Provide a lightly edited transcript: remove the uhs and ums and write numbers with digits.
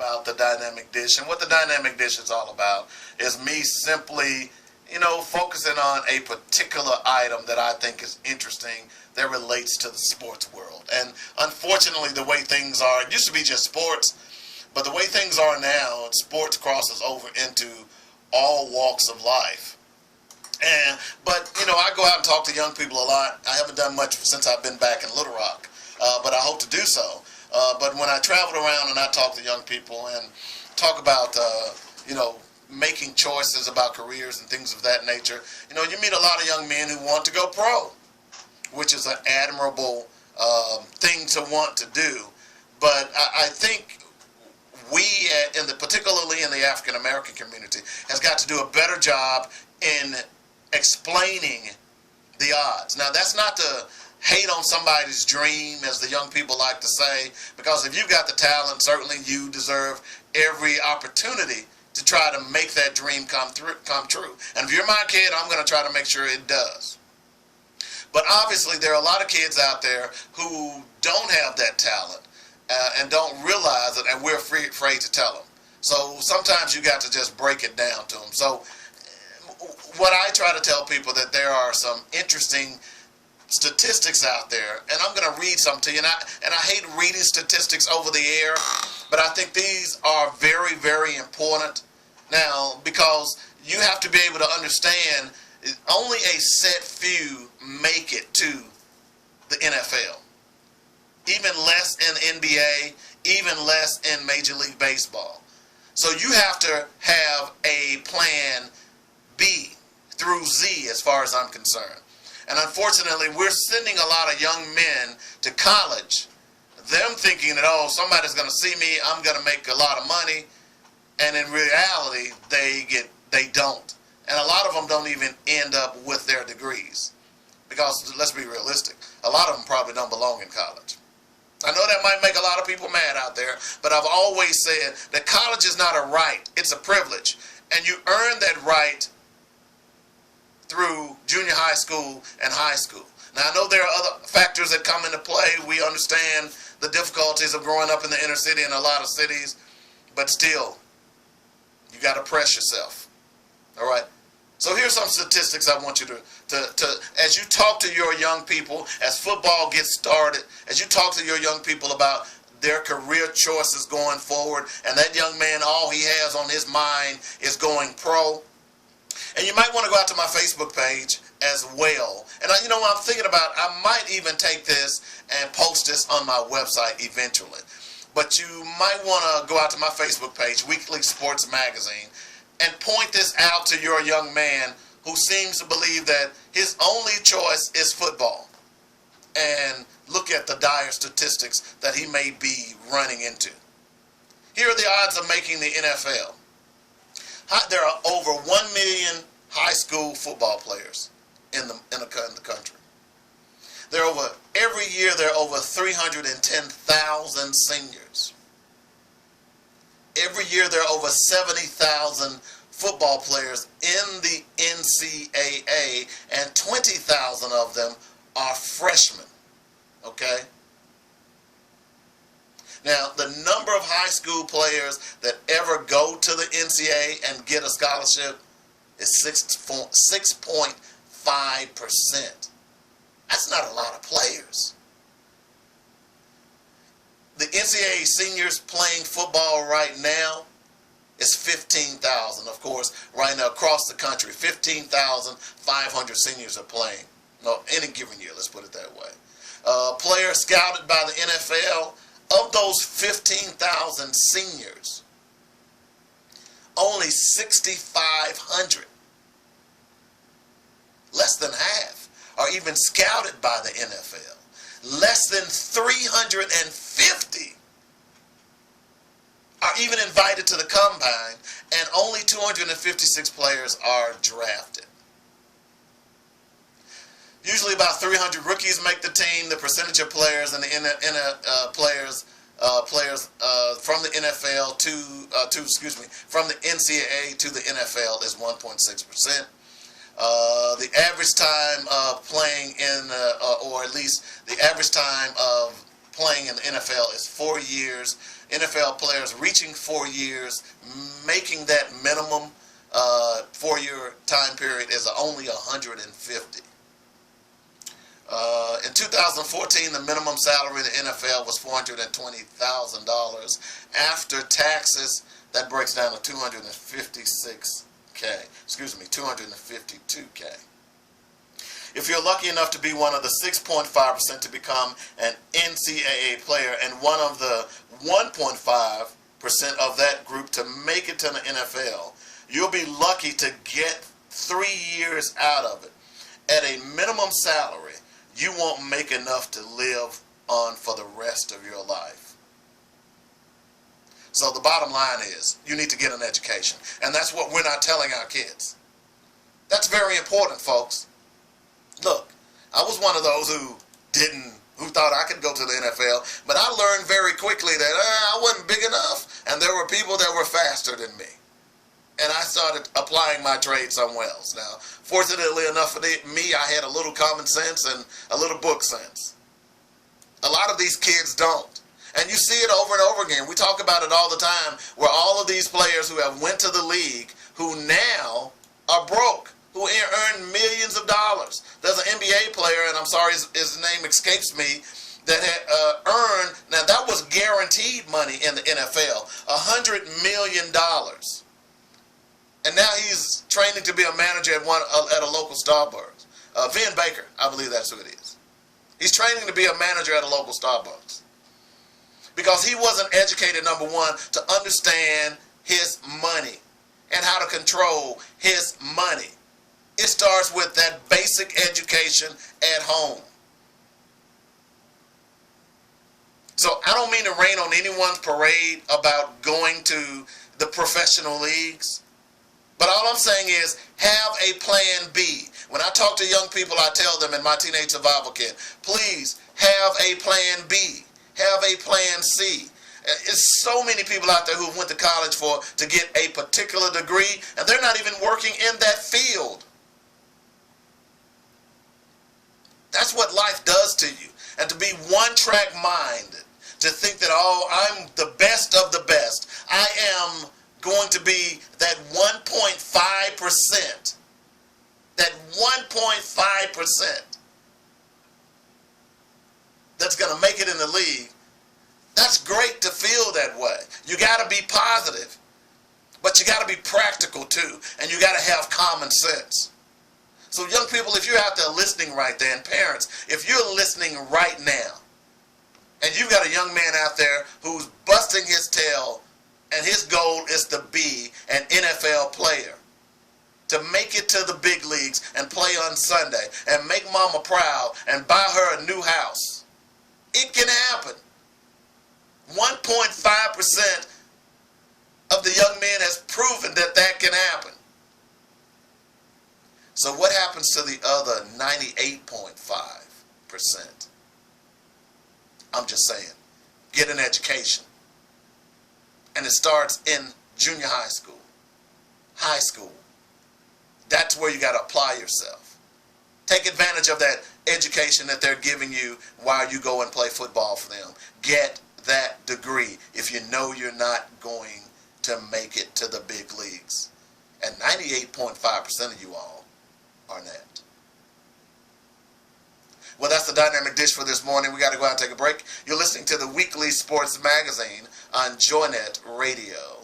about the dynamic dish. And what the dynamic dish is all about is me simply, focusing on a particular item that I think is interesting that relates to the sports world. And unfortunately, the way things are, it used to be just sports, but the way things are now, sports crosses over into all walks of life. But I go out and talk to young people a lot. I haven't done much since I've been back in Little Rock, but I hope to do so. But when I travel around and I talk to young people and talk about, making choices about careers and things of that nature, you meet a lot of young men who want to go pro, which is an admirable thing to want to do. But I think we, particularly in the African American community, has got to do a better job in explaining the odds. Now, that's not to hate on somebody's dream, as the young people like to say, because if you've got the talent, certainly you deserve every opportunity to try to make that dream come true. And if you're my kid, I'm going to try to make sure it does. But obviously, there are a lot of kids out there who don't have that talent and don't realize it, and we're afraid to tell them. So sometimes you got to just break it down to them. So what I try to tell people, that there are some interesting statistics out there, and I'm going to read some to you. And I hate reading statistics over the air, but I think these are very, very important now, because you have to be able to understand only a set few make it to the NFL. Even less in NBA, even less in Major League Baseball. So you have to have a plan B through Z as far as I'm concerned. And unfortunately, we're sending a lot of young men to college, them thinking that, somebody's going to see me, I'm going to make a lot of money. And in reality, they don't. And a lot of them don't even end up with their degrees. Because, let's be realistic, a lot of them probably don't belong in college. I know that might make a lot of people mad out there, but I've always said that college is not a right, it's a privilege. And you earn that right through junior high school and high school. Now, I know there are other factors that come into play. We understand the difficulties of growing up in the inner city in a lot of cities, but still, you got to press yourself. All right? So here's some statistics I want you to as you talk to your young people, as football gets started, as you talk to your young people about their career choices going forward, and that young man, all he has on his mind is going pro. And you might want to go out to my Facebook page as well. And I'm thinking about, I might even take this and post this on my website eventually. But you might want to go out to my Facebook page, Weekly Sports Magazine, and point this out to your young man who seems to believe that his only choice is football. And look at the dire statistics that he may be running into. Here are the odds of making the NFL. There are over 1 million high school football players in the country. Every year there are over 310,000 seniors. Every year there are over 70,000 football players in the NCAA, and 20,000 of them are freshmen. Okay? Now, the number of high school players that ever go to the NCAA and get a scholarship is 6.5%. That's not a lot of players. The NCAA seniors playing football right now is 15,000. Of course, right now across the country, 15,500 seniors are playing. No, any given year, let's put it that way. Players scouted by the NFL, of those 15,000 seniors, only 6,500, less than half, are even scouted by the NFL. Less than 350 are even invited to the combine, and only 256 players are drafted. Usually about 300 rookies make the team. The percentage of players and players from the NFL from the NCAA to the NFL is 1.6%. The average time of playing or at least the average time of playing in the NFL is 4 years. NFL players reaching 4 years, making that minimum 4-year time period is only 150. In 2014, the minimum salary in the NFL was $420,000. After taxes, that breaks down to $252K. If you're lucky enough to be one of the 6.5% to become an NCAA player and one of the 1.5% of that group to make it to the NFL, you'll be lucky to get 3 years out of it. At a minimum salary, you won't make enough to live on for the rest of your life. So the bottom line is, you need to get an education. And that's what we're not telling our kids. That's very important, folks. Look, I was one of those who thought I could go to the NFL, but I learned very quickly that I wasn't big enough, and there were people that were faster than me. And I started applying my trade somewhere else. Now, fortunately enough for me, I had a little common sense and a little book sense. A lot of these kids don't. And you see it over and over again. We talk about it all the time, where all of these players who have went to the league, who now are broke, who earn millions of dollars. There's an NBA player, and I'm sorry his name escapes me, that had earned, now that was guaranteed money in the NFL, $100 million. And now he's training to be a manager at a local Starbucks. Vin Baker, I believe that's who it is. He's training to be a manager at a local Starbucks. Because he wasn't educated, number one, to understand his money and how to control his money. It starts with that basic education at home. So I don't mean to rain on anyone's parade about going to the professional leagues. But all I'm saying is, have a plan B. When I talk to young people, I tell them in my Teenage Survival Kit, please have a plan B. Have a plan C. There's so many people out there who went to college to get a particular degree, and they're not even working in that field. That's what life does to you. And to be one-track minded, to think that, oh, I'm the best of the best. I am going to be that 1.5%. That 1.5% that's going to make it in the league. That's great to feel that way. You got to be positive. But you got to be practical too. And you got to have common sense. So young people, if you're out there listening right there, and parents, if you're listening right now, and you've got a young man out there who's busting his tail, and his goal is to be an NFL player, to make it to the big leagues and play on Sunday, and make mama proud, and buy her a new house. It can happen. 1.5% of the young men has proven that that can happen. So what happens to the other 98.5%? I'm just saying, get an education. And it starts in junior high school, high school. That's where you got to apply yourself. Take advantage of that education that they're giving you while you go and play football for them. Get that degree if you know you're not going to make it to the big leagues. And 98.5% of you all are not. Well, that's the dynamic dish for this morning. We got to go out and take a break. You're listening to the weekly sports magazine on Joynet Radio.